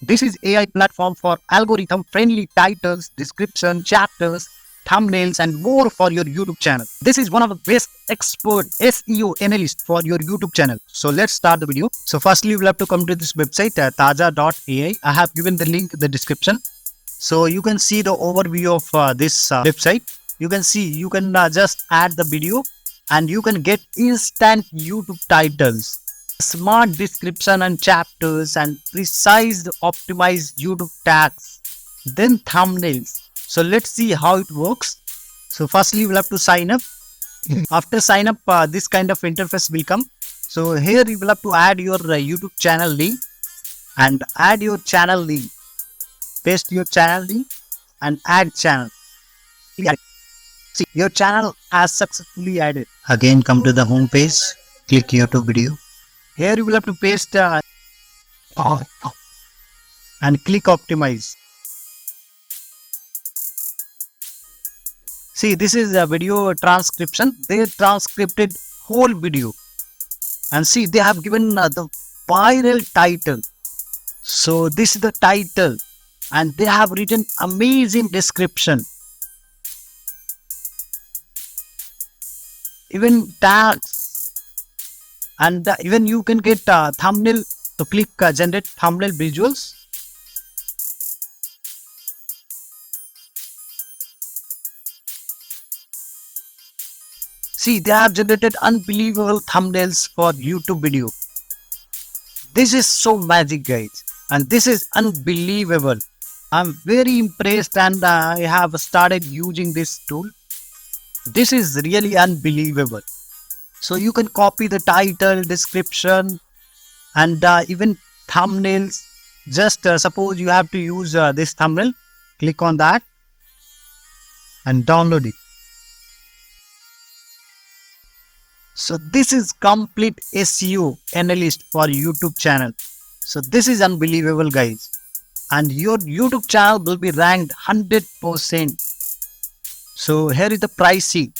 This is AI platform for algorithm-friendly titles, description, chapters, thumbnails, and more for your YouTube channel. This is one of the best expert SEO analysts for your YouTube channel. So let's start the video. So firstly, we'll have to come to this website, taja.ai. I have given the link in the description. So you can see the overview of this website. You can see you can just add the video and you can get instant YouTube titles, smart description and chapters, and precise optimized YouTube tags, then thumbnails. So let's see how it works. So firstly, we'll have to sign up. After sign up, this kind of interface will come. So here you will have to add your YouTube channel link and add your channel link. Paste your channel link and add channel. See, your channel has successfully added. Again, come to the home page. Click YouTube video. Here you will have to paste and click optimize. See, this is a video transcription. They transcribed whole video. And see, they have given the viral title. So this is the title. And they have written amazing description. Even tags. And even you can get thumbnail. So click generate thumbnail visuals. See, they have generated unbelievable thumbnails for YouTube video. This is so magic, guys. And this is unbelievable. I'm very impressed and I have started using this tool. This is really unbelievable. So you can copy the title, description, and even thumbnails. Just suppose you have to use this thumbnail. Click on that and download it. So this is complete SEO analyst for YouTube channel. So this is unbelievable, guys. And your YouTube channel will be ranked 100%. So here is the pricing.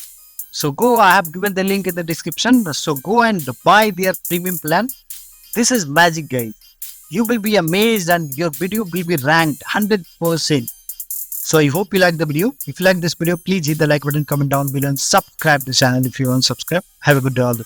So go, I have given the link in the description. So go and buy their premium plan. This is magic, guys. You will be amazed and your video will be ranked 100%. So I hope you like the video. If you like this video, please hit the like button, comment down below and subscribe to the channel if you want to subscribe. Have a good day all.